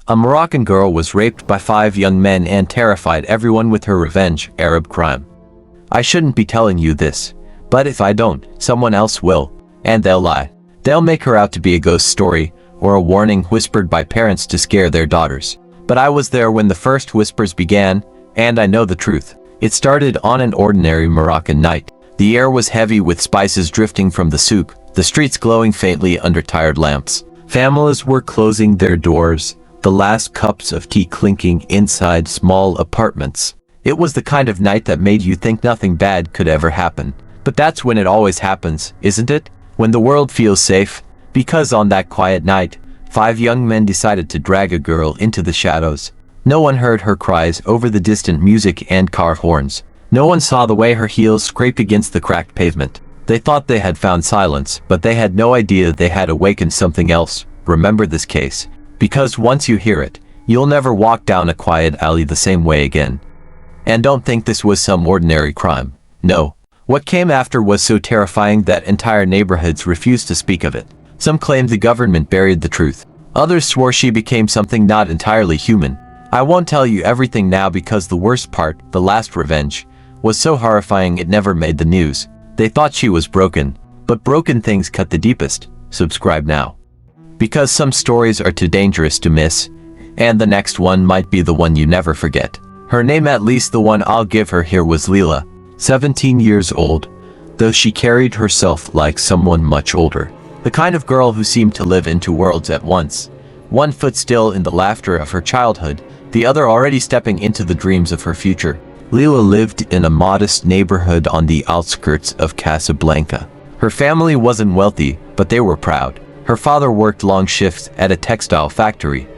A Moroccan girl was raped by 5 young men and terrified everyone with her revenge, Arab crime. I shouldn't be telling you this, but if I don't, someone else will, and they'll lie. They'll make her out to be a ghost story, or a warning whispered by parents to scare their daughters. But I was there when the first whispers began, and I know the truth. It started on an ordinary Moroccan night. The air was heavy with spices drifting from the souk, the streets glowing faintly under tired lamps. Families were closing their doors, the last cups of tea clinking inside small apartments. It was the kind of night that made you think nothing bad could ever happen. But that's when it always happens, isn't it? When the world feels safe. Because on that quiet night, 5 young men decided to drag a girl into the shadows. No one heard her cries over the distant music and car horns. No one saw the way her heels scraped against the cracked pavement. They thought they had found silence, but they had no idea they had awakened something else. Remember this case, because once you hear it, you'll never walk down a quiet alley the same way again. And don't think this was some ordinary crime. No. What came after was so terrifying that entire neighborhoods refused to speak of it. Some claimed the government buried the truth. Others swore she became something not entirely human. I won't tell you everything now because the worst part, the last revenge, was so horrifying it never made the news. They thought she was broken, but broken things cut the deepest. Subscribe now. Because some stories are too dangerous to miss, and the next one might be the one you never forget. Her name, at least the one I'll give her here, was Leila, 17 years old, though she carried herself like someone much older. The kind of girl who seemed to live in 2 worlds at once. One foot still in the laughter of her childhood, the other already stepping into the dreams of her future. Leila lived in a modest neighborhood on the outskirts of Casablanca. Her family wasn't wealthy, but they were proud. Her father worked long shifts at a textile factory.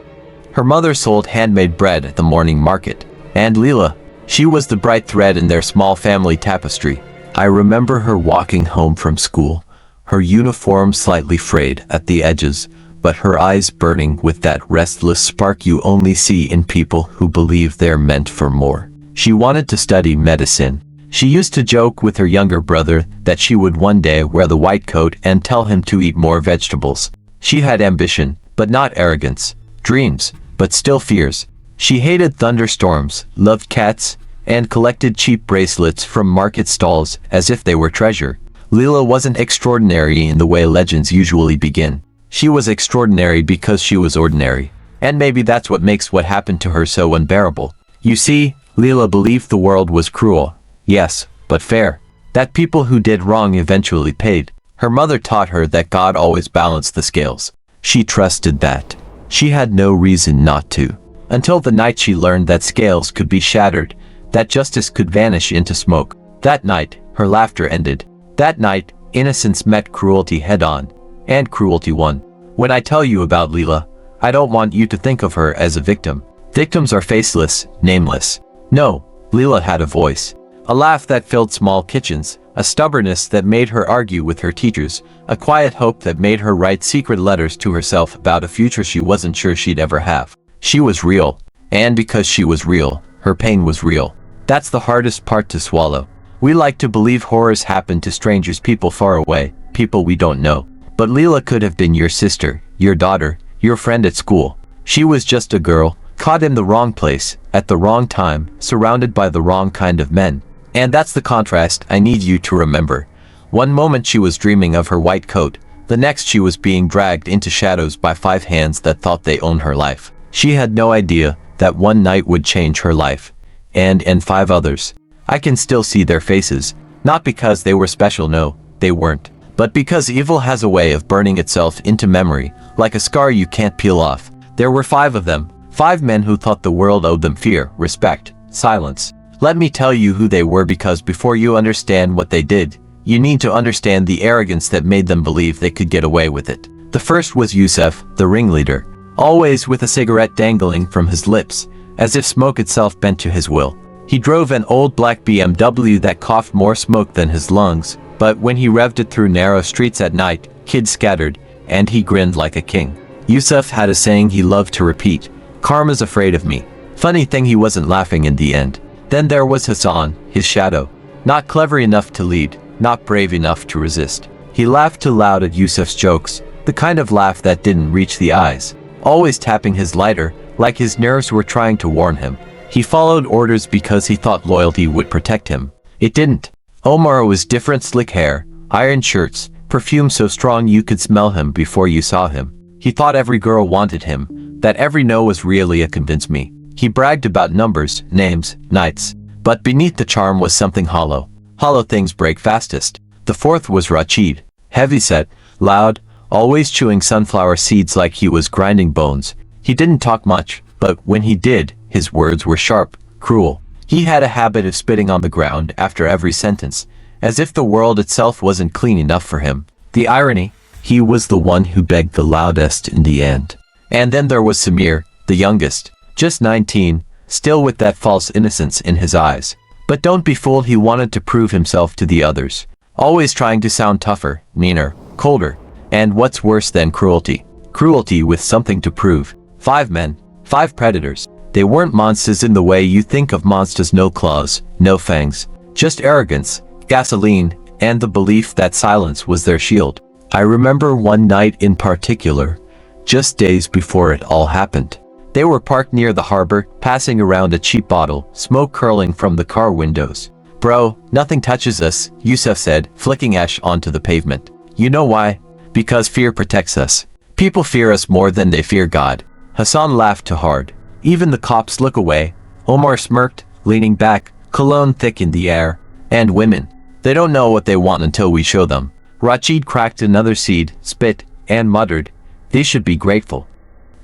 Her mother sold handmade bread at the morning market. And Leila, she was the bright thread in their small family tapestry. I remember her walking home from school, her uniform slightly frayed at the edges, but her eyes burning with that restless spark you only see in people who believe they're meant for more. She wanted to study medicine. She used to joke with her younger brother that she would one day wear the white coat and tell him to eat more vegetables. She had ambition, but not arrogance. Dreams, but still fears. She hated thunderstorms, loved cats, and collected cheap bracelets from market stalls as if they were treasure. Leila wasn't extraordinary in the way legends usually begin. She was extraordinary because she was ordinary. And maybe that's what makes what happened to her so unbearable. You see, Leila believed the world was cruel. Yes, but fair. That people who did wrong eventually paid. Her mother taught her that God always balanced the scales. She trusted that. She had no reason not to. Until the night she learned that scales could be shattered, that justice could vanish into smoke. That night, her laughter ended. That night, innocence met cruelty head-on. And cruelty won. When I tell you about Leila, I don't want you to think of her as a victim. Victims are faceless, nameless. No, Leila had a voice. A laugh that filled small kitchens, a stubbornness that made her argue with her teachers, a quiet hope that made her write secret letters to herself about a future she wasn't sure she'd ever have. She was real. And because she was real, her pain was real. That's the hardest part to swallow. We like to believe horrors happen to strangers, people far away, people we don't know. But Leila could have been your sister, your daughter, your friend at school. She was just a girl, caught in the wrong place, at the wrong time, surrounded by the wrong kind of men. And that's the contrast I need you to remember. One moment she was dreaming of her white coat, the next she was being dragged into shadows by 5 hands that thought they owned her life. She had no idea that one night would change her life. And 5 others. I can still see their faces, not because they were special, no, they weren't. But because evil has a way of burning itself into memory, like a scar you can't peel off. There were 5 of them, 5 men who thought the world owed them fear, respect, silence. Let me tell you who they were, because before you understand what they did, you need to understand the arrogance that made them believe they could get away with it. The first was Yusuf, the ringleader, always with a cigarette dangling from his lips, as if smoke itself bent to his will. He drove an old black BMW that coughed more smoke than his lungs, but when he revved it through narrow streets at night, kids scattered, and he grinned like a king. Yusuf had a saying he loved to repeat: "Karma's afraid of me." Funny thing, he wasn't laughing in the end. Then there was Hassan, his shadow. Not clever enough to lead, not brave enough to resist. He laughed too loud at Yusuf's jokes, the kind of laugh that didn't reach the eyes. Always tapping his lighter, like his nerves were trying to warn him. He followed orders because he thought loyalty would protect him. It didn't. Omar was different: slick hair, iron shirts, perfume so strong you could smell him before you saw him. He thought every girl wanted him, that every no was really a convince me. He bragged about numbers, names, nights. But beneath the charm was something hollow. Hollow things break fastest. The fourth was Rachid. Heavyset, loud, always chewing sunflower seeds like he was grinding bones. He didn't talk much, but when he did, his words were sharp, cruel. He had a habit of spitting on the ground after every sentence, as if the world itself wasn't clean enough for him. The irony, he was the one who begged the loudest in the end. And then there was Samir, the youngest, just 19, still with that false innocence in his eyes. But don't be fooled, he wanted to prove himself to the others. Always trying to sound tougher, meaner, colder, and what's worse than cruelty? Cruelty with something to prove. 5 men, 5 predators. They weren't monsters in the way you think of monsters: no claws, no fangs. Just arrogance, gasoline, and the belief that silence was their shield. I remember one night in particular, just days before it all happened. They were parked near the harbor, passing around a cheap bottle, smoke curling from the car windows. "Bro, nothing touches us," Yusuf said, flicking ash onto the pavement. "You know why? Because fear protects us. People fear us more than they fear God." Hassan laughed too hard. Even the cops look away. Omar smirked, leaning back, cologne thick in the air. And women. They don't know what they want until we show them. Rachid cracked another seed, spit, and muttered, "They should be grateful."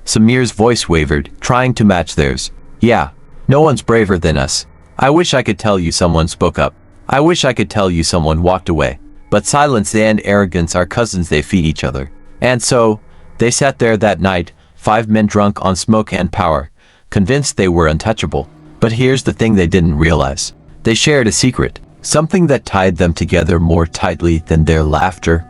Samir's voice wavered, trying to match theirs. "Yeah, no one's braver than us. I wish I could tell you someone spoke up. I wish I could tell you someone walked away. But silence and arrogance are cousins, they feed each other." And so, they sat there that night, 5 men drunk on smoke and power, convinced they were untouchable. But here's the thing they didn't realize. They shared a secret, something that tied them together more tightly than their laughter,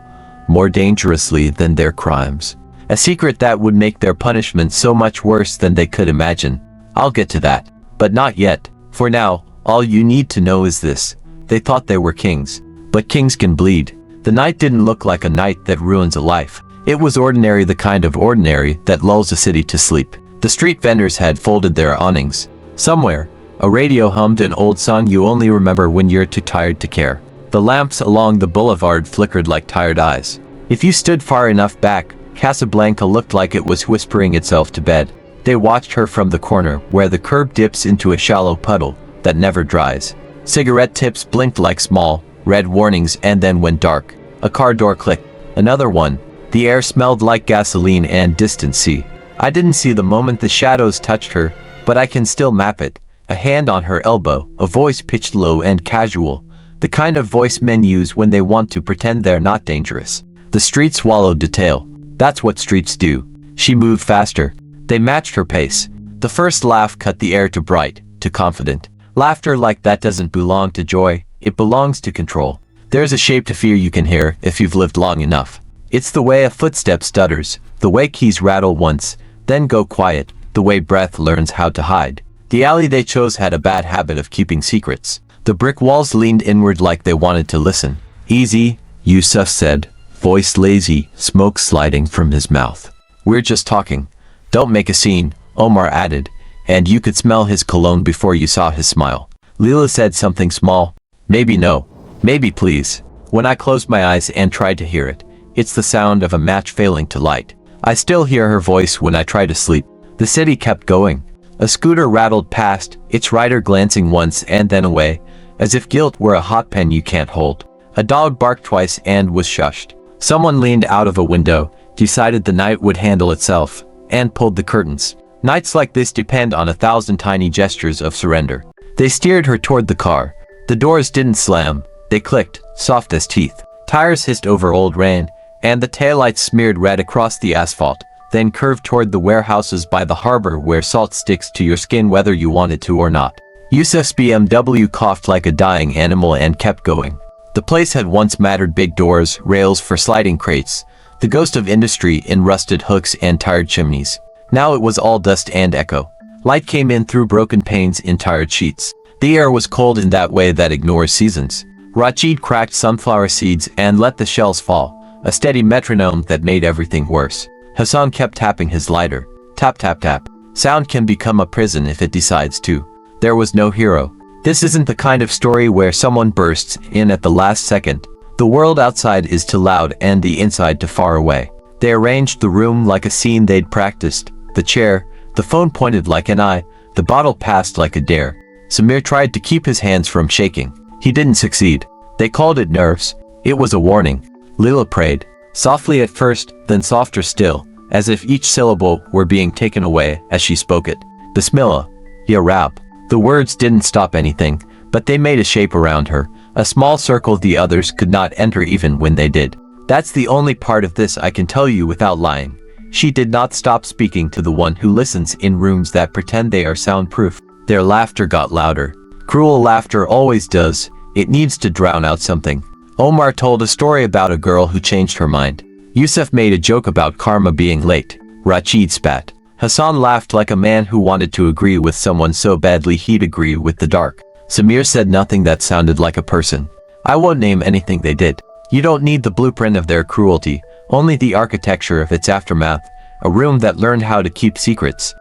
more dangerously than their crimes. A secret that would make their punishment so much worse than they could imagine. I'll get to that. But not yet. For now, all you need to know is this. They thought they were kings. But kings can bleed. The night didn't look like a night that ruins a life. It was ordinary, the kind of ordinary that lulls a city to sleep. The street vendors had folded their awnings. Somewhere, a radio hummed an old song you only remember when you're too tired to care. The lamps along the boulevard flickered like tired eyes. If you stood far enough back, Casablanca looked like it was whispering itself to bed. They watched her from the corner where the curb dips into a shallow puddle that never dries. Cigarette tips blinked like small, red warnings and then went dark. A car door clicked. Another one. The air smelled like gasoline and distant sea. I didn't see the moment the shadows touched her, but I can still map it. A hand on her elbow, a voice pitched low and casual. The kind of voice men use when they want to pretend they're not dangerous. The street swallowed detail. That's what streets do. She moved faster. They matched her pace. The first laugh cut the air to bright, to confident. Laughter like that doesn't belong to joy, it belongs to control. There's a shape to fear you can hear if you've lived long enough. It's the way a footstep stutters, the way keys rattle once, then go quiet, the way breath learns how to hide. The alley they chose had a bad habit of keeping secrets. The brick walls leaned inward like they wanted to listen. "Easy," Yusuf said, voice lazy, smoke sliding from his mouth. "We're just talking. Don't make a scene," Omar added, and you could smell his cologne before you saw his smile. Leila said something small. "Maybe no. Maybe please." When I closed my eyes and tried to hear it, it's the sound of a match failing to light. I still hear her voice when I try to sleep. The city kept going. A scooter rattled past, its rider glancing once and then away, as if guilt were a hot pen you can't hold. A dog barked twice and was shushed. Someone leaned out of a window, decided the night would handle itself, and pulled the curtains. Nights like this depend on 1,000 tiny gestures of surrender. They steered her toward the car. The doors didn't slam. They clicked, soft as teeth. Tires hissed over old rain, and the taillights smeared red across the asphalt, then curved toward the warehouses by the harbor where salt sticks to your skin whether you want it to or not. Yusuf's BMW coughed like a dying animal and kept going. The place had once mattered: big doors, rails for sliding crates, the ghost of industry in rusted hooks and tired chimneys. Now it was all dust and echo. Light came in through broken panes in tired sheets. The air was cold in that way that ignores seasons. Rachid cracked sunflower seeds and let the shells fall, a steady metronome that made everything worse. Hassan kept tapping his lighter. Tap tap tap. Sound can become a prison if it decides to. There was no hero. This isn't the kind of story where someone bursts in at the last second. The world outside is too loud and the inside too far away. They arranged the room like a scene they'd practiced. The chair, the phone pointed like an eye, the bottle passed like a dare. Samir tried to keep his hands from shaking. He didn't succeed. They called it nerves. It was a warning. Leila prayed, softly at first, then softer still, as if each syllable were being taken away as she spoke it. Bismillah, Ya Rab. The words didn't stop anything, but they made a shape around her, a small circle the others could not enter even when they did. That's the only part of this I can tell you without lying. She did not stop speaking to the one who listens in rooms that pretend they are soundproof. Their laughter got louder. Cruel laughter always does. It needs to drown out something. Omar told a story about a girl who changed her mind. Yusuf made a joke about karma being late. Rachid spat. Hassan laughed like a man who wanted to agree with someone so badly he'd agree with the dark. Samir said nothing that sounded like a person. I won't name anything they did. You don't need the blueprint of their cruelty, only the architecture of its aftermath. A room that learned how to keep secrets.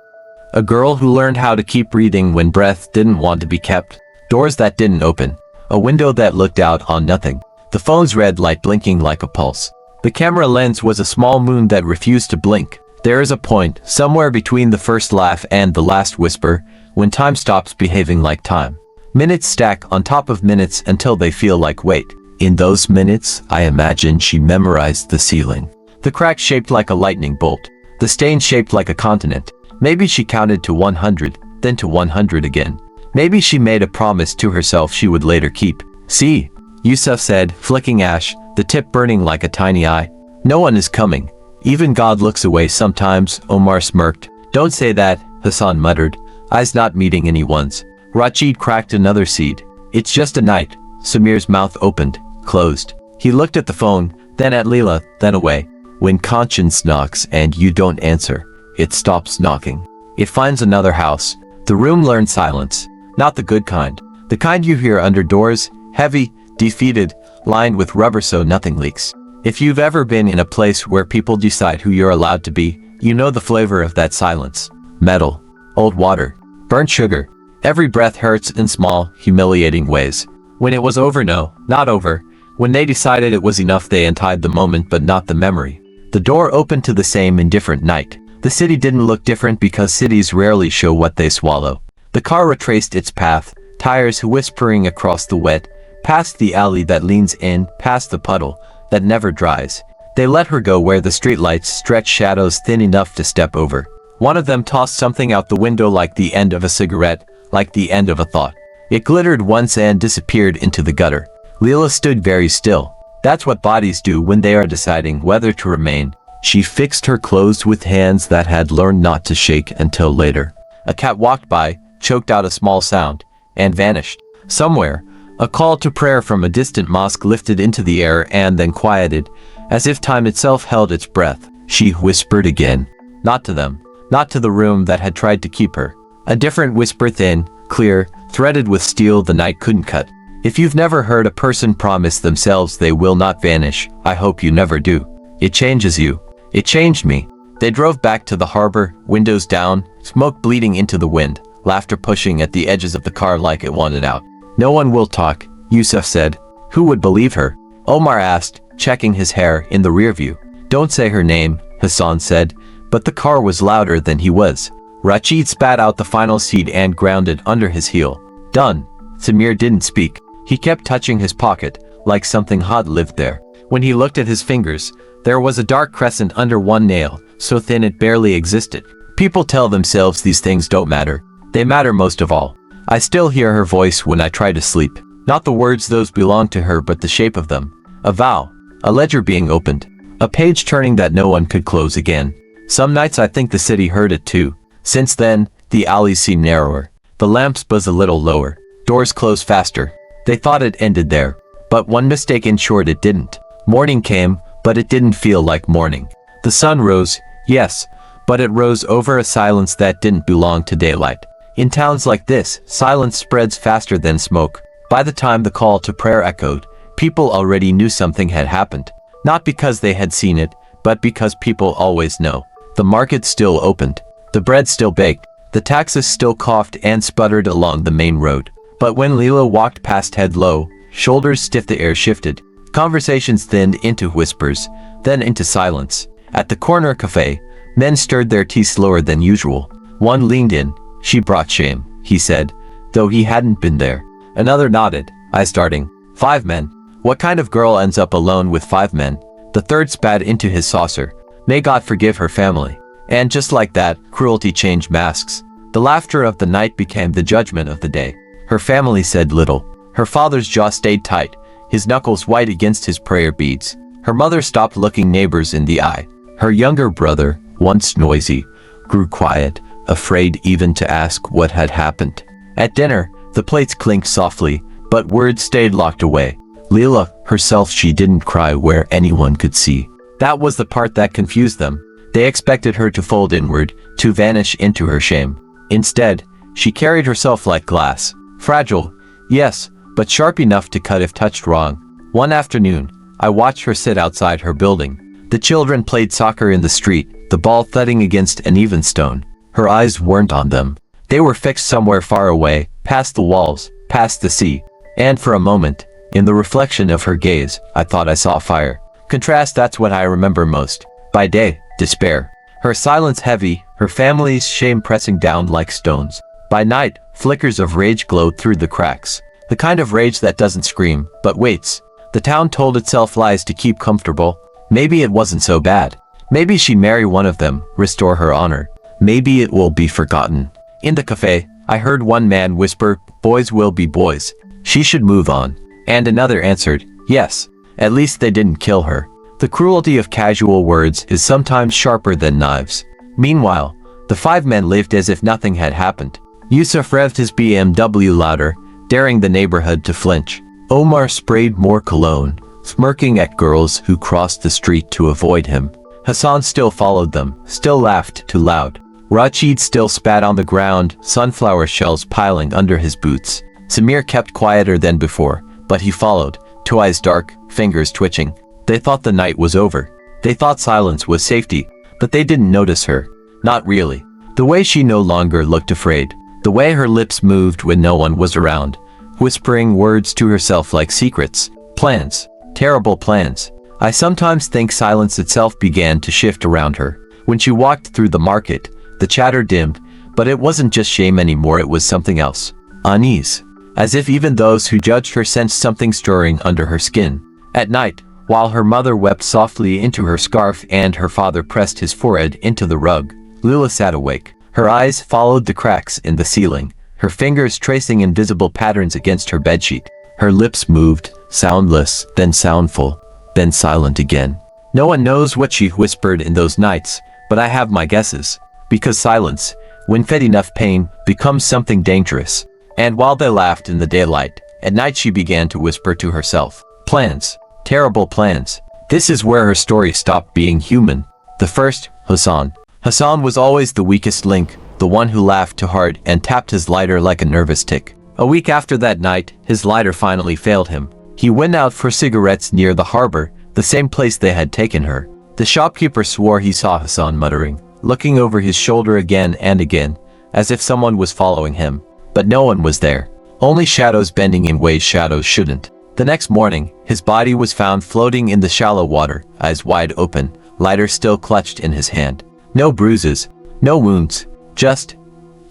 A girl who learned how to keep breathing when breath didn't want to be kept. Doors that didn't open. A window that looked out on nothing. The phone's red light blinking like a pulse. The camera lens was a small moon that refused to blink. There is a point, somewhere between the first laugh and the last whisper, when time stops behaving like time. Minutes stack on top of minutes until they feel like wait. In those minutes, I imagine she memorized the ceiling. The crack shaped like a lightning bolt. The stain shaped like a continent. Maybe she counted to 100, then to 100 again. Maybe she made a promise to herself she would later keep. See, Yusuf said, flicking ash, the tip burning like a tiny eye. No one is coming. Even God looks away sometimes, Omar smirked. Don't say that, Hassan muttered, eyes not meeting anyone's. Rachid cracked another seed. It's just a night. Samir's mouth opened, closed. He looked at the phone, then at Leila, then away. When conscience knocks and you don't answer, it stops knocking. It finds another house. The room learned silence. Not the good kind. The kind you hear under doors, heavy, defeated, lined with rubber so nothing leaks. If you've ever been in a place where people decide who you're allowed to be, you know the flavor of that silence. Metal. Old water. Burnt sugar. Every breath hurts in small, humiliating ways. When it was over, no, not over. When they decided it was enough, they untied the moment but not the memory. The door opened to the same indifferent night. The city didn't look different because cities rarely show what they swallow. The car retraced its path, tires whispering across the wet, past the alley that leans in, past the puddle that never dries. They let her go where the streetlights stretched shadows thin enough to step over. One of them tossed something out the window like the end of a cigarette, like the end of a thought. It glittered once and disappeared into the gutter. Leila stood very still. That's what bodies do when they are deciding whether to remain. She fixed her clothes with hands that had learned not to shake until later. A cat walked by, choked out a small sound, and vanished. Somewhere, a call to prayer from a distant mosque lifted into the air and then quieted, as if time itself held its breath. She whispered again. Not to them. Not to the room that had tried to keep her. A different whisper, thin, clear, threaded with steel the night couldn't cut. If you've never heard a person promise themselves they will not vanish, I hope you never do. It changes you. It changed me. They drove back to the harbor, windows down, smoke bleeding into the wind, laughter pushing at the edges of the car like it wanted out. No one will talk, Yusuf said. Who would believe her? Omar asked, checking his hair in the rear view. Don't say her name, Hassan said, but the car was louder than he was. Rachid spat out the final seed and ground it under his heel. Done. Samir didn't speak. He kept touching his pocket, like something hot lived there. When he looked at his fingers, there was a dark crescent under one nail, so thin it barely existed. People tell themselves these things don't matter. They matter most of all. I still hear her voice when I try to sleep. Not the words those belong to her but the shape of them. A vow. A ledger being opened. A page turning that no one could close again. Some nights I think the city heard it too. Since then, the alleys seem narrower. The lamps buzz a little lower. Doors close faster. They thought it ended there. But one mistake ensured it didn't. Morning came, but it didn't feel like morning. The sun rose, yes, but it rose over a silence that didn't belong to daylight. In towns like this, silence spreads faster than smoke. By the time the call to prayer echoed, people already knew something had happened. Not because they had seen it, but because people always know. The market still opened. The bread still baked. The taxis still coughed and sputtered along the main road. But when Leila walked past head low, shoulders stiff, the air shifted. Conversations thinned into whispers, then into silence. At the corner cafe, men stirred their tea slower than usual. One leaned in. "She brought shame," he said, though he hadn't been there. Another nodded, eyes darting. 5 men. What kind of girl ends up alone with 5 men? The third spat into his saucer. May God forgive her family. And just like that, cruelty changed masks. The laughter of the night became the judgment of the day. Her family said little. Her father's jaw stayed tight, his knuckles white against his prayer beads. Her mother stopped looking neighbors in the eye. Her younger brother, once noisy, grew quiet, afraid even to ask what had happened. At dinner, the plates clinked softly, but words stayed locked away. Leila, herself, she didn't cry where anyone could see. That was the part that confused them. They expected her to fold inward, to vanish into her shame. Instead, she carried herself like glass. Fragile, yes, but sharp enough to cut if touched wrong. One afternoon, I watched her sit outside her building. The children played soccer in the street, the ball thudding against an even stone. Her eyes weren't on them. They were fixed somewhere far away, past the walls, past the sea. And for a moment, in the reflection of her gaze, I thought I saw fire. Contrast, that's what I remember most. By day, despair. Her silence heavy, her family's shame pressing down like stones. By night, flickers of rage glowed through the cracks. The kind of rage that doesn't scream, but waits. The town told itself lies to keep comfortable. Maybe it wasn't so bad. Maybe she'd marry one of them, restore her honor. Maybe it will be forgotten. In the cafe, I heard one man whisper, "Boys will be boys. She should move on." And another answered, "Yes. At least they didn't kill her." The cruelty of casual words is sometimes sharper than knives. Meanwhile, the 5 men lived as if nothing had happened. Yusuf revved his BMW louder, daring the neighborhood to flinch. Omar sprayed more cologne, smirking at girls who crossed the street to avoid him. Hassan still followed them, still laughed too loud. Rachid still spat on the ground, sunflower shells piling under his boots. Samir kept quieter than before, but he followed, 2 eyes dark, fingers twitching. They thought the night was over. They thought silence was safety, but they didn't notice her. Not really. The way she no longer looked afraid. The way her lips moved when no one was around, whispering words to herself like secrets. Plans. Terrible plans. I sometimes think silence itself began to shift around her. When she walked through the market, the chatter dimmed, but it wasn't just shame anymore, it was something else. Unease. As if even those who judged her sensed something stirring under her skin. At night, while her mother wept softly into her scarf and her father pressed his forehead into the rug, Leila sat awake. Her eyes followed the cracks in the ceiling, her fingers tracing invisible patterns against her bedsheet. Her lips moved, soundless, then soundful, then silent again. No one knows what she whispered in those nights, but I have my guesses. Because silence, when fed enough pain, becomes something dangerous. And while they laughed in the daylight, at night she began to whisper to herself. Plans. Terrible plans. This is where her story stopped being human. The first, Hassan. Hassan was always the weakest link, the one who laughed too hard and tapped his lighter like a nervous tick. A week after that night, his lighter finally failed him. He went out for cigarettes near the harbor, the same place they had taken her. The shopkeeper swore he saw Hassan muttering, looking over his shoulder again and again, as if someone was following him. But no one was there. Only shadows bending in ways shadows shouldn't. The next morning, his body was found floating in the shallow water, eyes wide open, lighter still clutched in his hand. No bruises, no wounds, just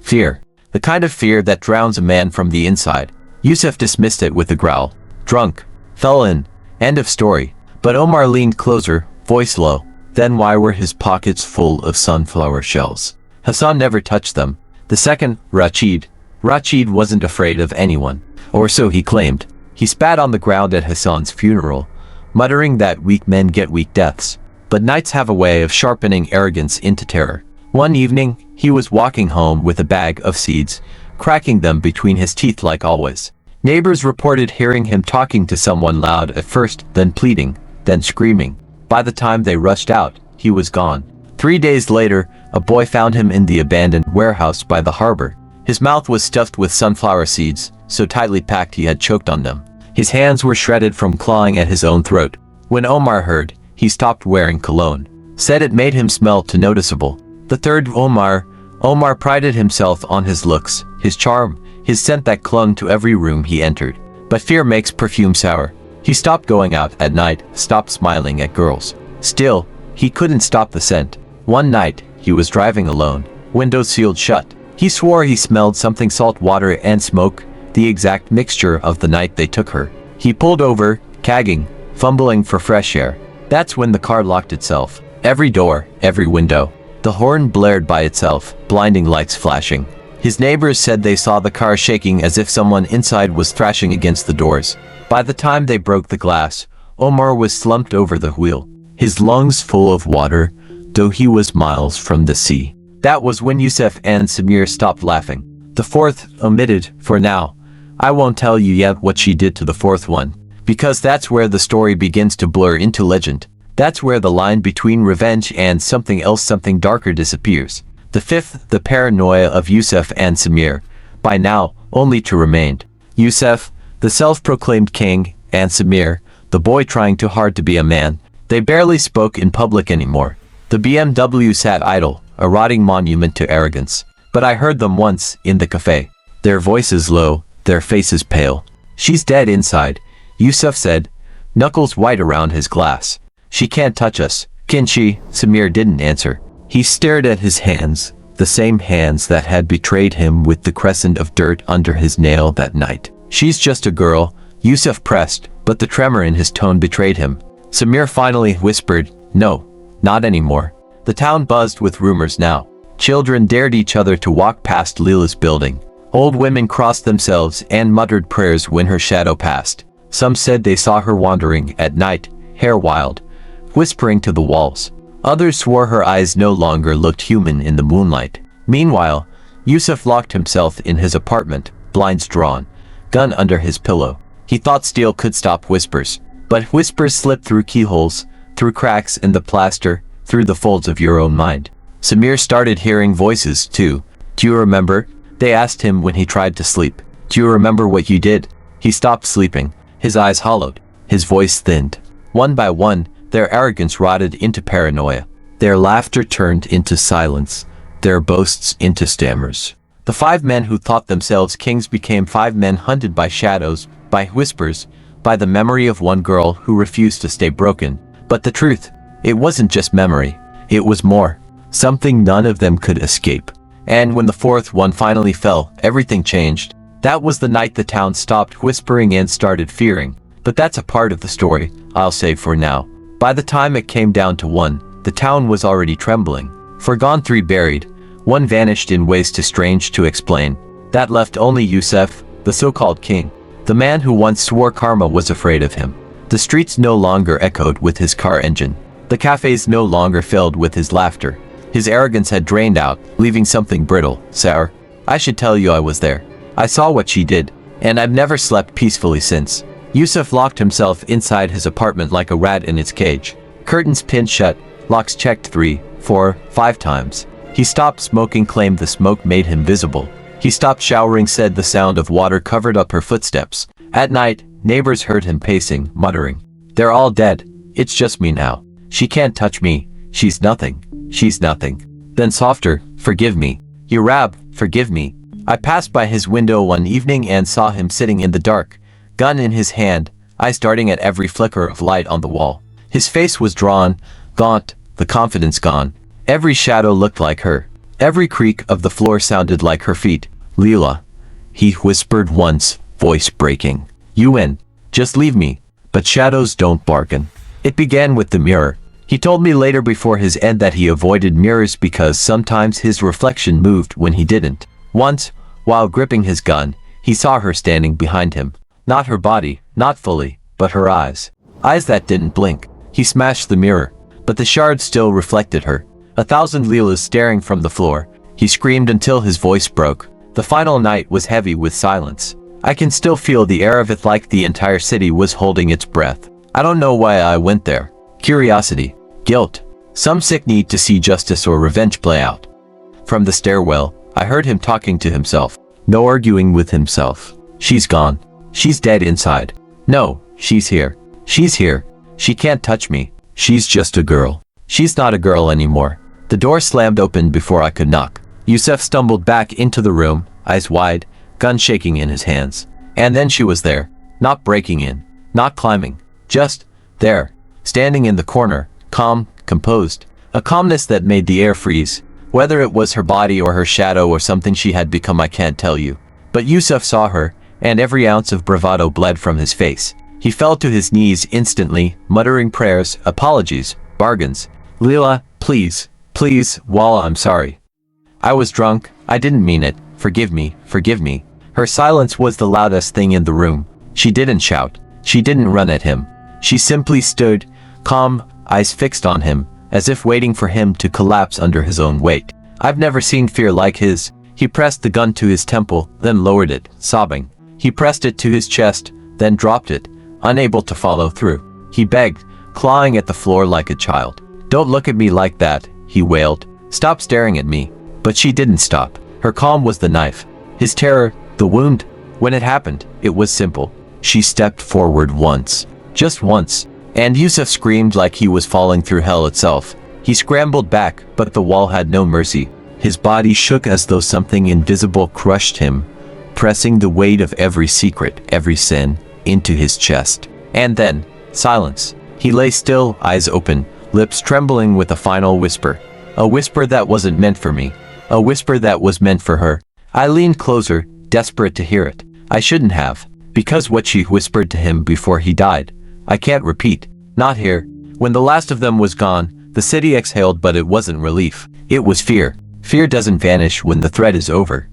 fear. The kind of fear that drowns a man from the inside. Yusuf dismissed it with a growl. Drunk. Fell in. End of story. But Omar leaned closer, voice low. Then why were his pockets full of sunflower shells? Hassan never touched them. The second, Rachid. Rachid wasn't afraid of anyone. Or so he claimed. He spat on the ground at Hassan's funeral, muttering that weak men get weak deaths. But nights have a way of sharpening arrogance into terror. One evening, he was walking home with a bag of seeds, cracking them between his teeth like always. Neighbors reported hearing him talking to someone loud at first, then pleading, then screaming. By the time they rushed out, he was gone. 3 days later, a boy found him in the abandoned warehouse by the harbor. His mouth was stuffed with sunflower seeds, so tightly packed he had choked on them. His hands were shredded from clawing at his own throat. When Omar heard, he stopped wearing cologne. Said it made him smell too noticeable. The third, Omar Omar prided himself on his looks, his charm, his scent that clung to every room he entered. But fear makes perfume sour. He stopped going out at night, stopped smiling at girls. Still, he couldn't stop the scent. One night, he was driving alone, windows sealed shut. He swore he smelled something salt water and smoke, the exact mixture of the night they took her. He pulled over, cagging, fumbling for fresh air. That's when the car locked itself. Every door, every window. The horn blared by itself, blinding lights flashing. His neighbors said they saw the car shaking as if someone inside was thrashing against the doors. By the time they broke the glass, Omar was slumped over the wheel, his lungs full of water, though he was miles from the sea. That was when Yusuf and Samir stopped laughing. The fourth, omitted, for now. I won't tell you yet what she did to the fourth one, because that's where the story begins to blur into legend. That's where the line between revenge and something else, something darker, disappears. The fifth, the paranoia of Yusuf and Samir, by now, only two remained. Yusuf, the self-proclaimed king, and Samir, the boy trying too hard to be a man. They barely spoke in public anymore. The BMW sat idle, a rotting monument to arrogance. But I heard them once, in the cafe. Their voices low, their faces pale. She's dead inside, Yusuf said, knuckles white around his glass. She can't touch us, can she? Samir didn't answer. He stared at his hands, the same hands that had betrayed him with the crescent of dirt under his nail that night. She's just a girl, Yusuf pressed, but the tremor in his tone betrayed him. Samir finally whispered, no, not anymore. The town buzzed with rumors now. Children dared each other to walk past Leila's building. Old women crossed themselves and muttered prayers when her shadow passed. Some said they saw her wandering at night, hair wild, whispering to the walls. Others swore her eyes no longer looked human in the moonlight. Meanwhile, Yusuf locked himself in his apartment, blinds drawn, gun under his pillow. He thought steel could stop whispers, but whispers slip through keyholes, through cracks in the plaster, through the folds of your own mind. Samir started hearing voices too. Do you remember? They asked him when he tried to sleep. Do you remember what you did? He stopped sleeping. His eyes hollowed. His voice thinned. One by one, their arrogance rotted into paranoia. Their laughter turned into silence. Their boasts into stammers. The 5 men who thought themselves kings became 5 men hunted by shadows, by whispers, by the memory of one girl who refused to stay broken. But the truth, it wasn't just memory. It was more. Something none of them could escape. And when the fourth one finally fell, everything changed. That was the night the town stopped whispering and started fearing. But that's a part of the story, I'll save for now. By the time it came down to 1, the town was already trembling. For gone 3 buried, 1 vanished in ways too strange to explain. That left only Yusuf, the so-called king. The man who once swore karma was afraid of him. The streets no longer echoed with his car engine. The cafes no longer filled with his laughter. His arrogance had drained out, leaving something brittle, sour. I should tell you I was there. I saw what she did, and I've never slept peacefully since. Yusuf locked himself inside his apartment like a rat in its cage. Curtains pinned shut, locks checked 3, 4, 5 times. He stopped smoking, claimed the smoke made him visible. He stopped showering, said the sound of water covered up her footsteps. At night, neighbors heard him pacing, muttering, they're all dead. It's just me now. She can't touch me. She's nothing. She's nothing. Then softer, forgive me. Yarab, forgive me. I passed by his window one evening and saw him sitting in the dark, gun in his hand, eyes darting at every flicker of light on the wall. His face was drawn, gaunt, the confidence gone. Every shadow looked like her. Every creak of the floor sounded like her feet. Leila, he whispered once, voice breaking. You in. Just leave me. But shadows don't bargain. It began with the mirror. He told me later before his end that he avoided mirrors because sometimes his reflection moved when he didn't. Once, while gripping his gun, he saw her standing behind him. Not her body, not fully, but her eyes. Eyes that didn't blink. He smashed the mirror, but the shard still reflected her. 1,000 Leilas staring from the floor. He screamed until his voice broke. The final night was heavy with silence. I can still feel the air of it, like the entire city was holding its breath. I don't know why I went there. Curiosity, guilt, some sick need to see justice or revenge play out. From the stairwell, I heard him talking to himself. No arguing with himself. She's gone. She's dead inside. No, she's here. She's here. She can't touch me. She's just a girl. She's not a girl anymore. The door slammed open before I could knock. Yusuf stumbled back into the room, eyes wide, gun shaking in his hands. And then she was there, not breaking in, not climbing, just there, standing in the corner, calm, composed, a calmness that made the air freeze. Whether it was her body or her shadow or something she had become, I can't tell you. But Yusuf saw her, and every ounce of bravado bled from his face. He fell to his knees instantly, muttering prayers, apologies, bargains. Leila, please, please, Wallah, I'm sorry. I was drunk, I didn't mean it, forgive me, forgive me. Her silence was the loudest thing in the room. She didn't shout, she didn't run at him. She simply stood, calm, eyes fixed on him, as if waiting for him to collapse under his own weight. I've never seen fear like his. He pressed the gun to his temple, then lowered it, sobbing. He pressed it to his chest, then dropped it, unable to follow through. He begged, clawing at the floor like a child. Don't look at me like that, he wailed. Stop staring at me. But she didn't stop. Her calm was the knife. His terror, the wound. When it happened, it was simple. She stepped forward once. Just once. And Yusuf screamed like he was falling through hell itself. He scrambled back, but the wall had no mercy. His body shook as though something invisible crushed him, pressing the weight of every secret, every sin, into his chest. And then, silence. He lay still, eyes open, lips trembling with a final whisper. A whisper that wasn't meant for me. A whisper that was meant for her. I leaned closer, desperate to hear it. I shouldn't have. Because what she whispered to him before he died, I can't repeat. Not here. When the last of them was gone, the city exhaled, but it wasn't relief. It was fear. Fear doesn't vanish when the threat is over.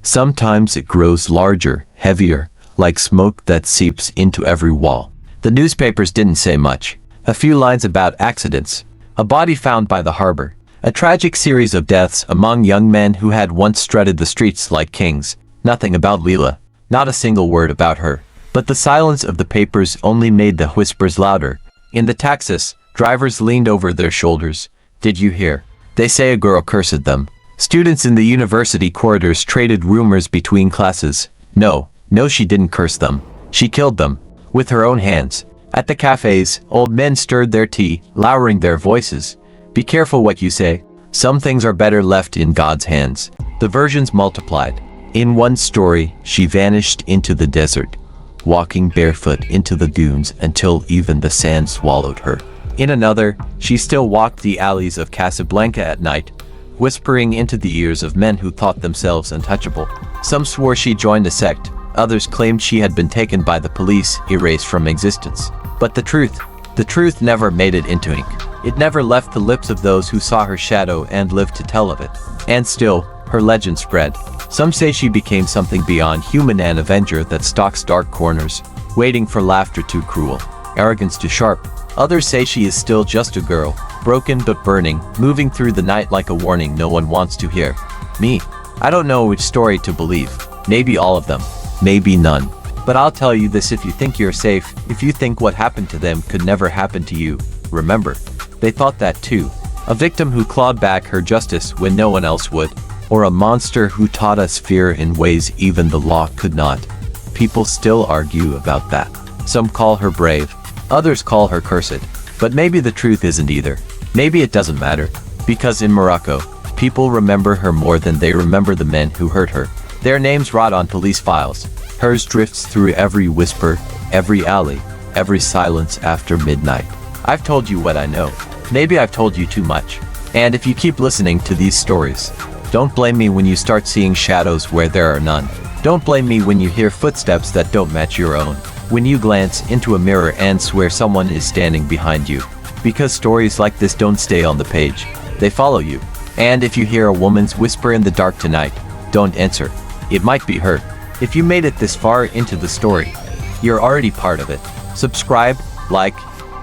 Sometimes it grows larger, heavier, like smoke that seeps into every wall. The newspapers didn't say much. A few lines about accidents. A body found by the harbor. A tragic series of deaths among young men who had once strutted the streets like kings. Nothing about Leila. Not a single word about her. But the silence of the papers only made the whispers louder. In the taxis, drivers leaned over their shoulders. Did you hear? They say a girl cursed them. Students in the university corridors traded rumors between classes. No, she didn't curse them. She killed them. With her own hands. At the cafes, old men stirred their tea, lowering their voices. Be careful what you say. Some things are better left in God's hands. The versions multiplied. In one story, she vanished into the desert, walking barefoot into the dunes until even the sand swallowed her. In another, she still walked the alleys of Casablanca at night, whispering into the ears of men who thought themselves untouchable. Some swore she joined a sect, others claimed she had been taken by the police, erased from existence. But the truth never made it into ink. It never left the lips of those who saw her shadow and lived to tell of it. And still, her legend spread. Some say she became something beyond human, an avenger that stalks dark corners, waiting for laughter too cruel, arrogance too sharp. Others say she is still just a girl, broken but burning, moving through the night like a warning no one wants to hear. Me, I don't know which story to believe. Maybe all of them, maybe none. But I'll tell you this: if you think you're safe, if you think what happened to them could never happen to you, remember, they thought that too. A victim who clawed back her justice when no one else would, or a monster who taught us fear in ways even the law could not. People still argue about that. Some call her brave, others call her cursed. But maybe the truth isn't either. Maybe it doesn't matter. Because in Morocco, people remember her more than they remember the men who hurt her. Their names rot on police files. Hers drifts through every whisper, every alley, every silence after midnight. I've told you what I know. Maybe I've told you too much. And if you keep listening to these stories, don't blame me when you start seeing shadows where there are none. Don't blame me when you hear footsteps that don't match your own. When you glance into a mirror and swear someone is standing behind you. Because stories like this don't stay on the page. They follow you. And if you hear a woman's whisper in the dark tonight, don't answer. It might be her. If you made it this far into the story, you're already part of it. Subscribe, like,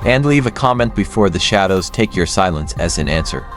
and leave a comment before the shadows take your silence as an answer.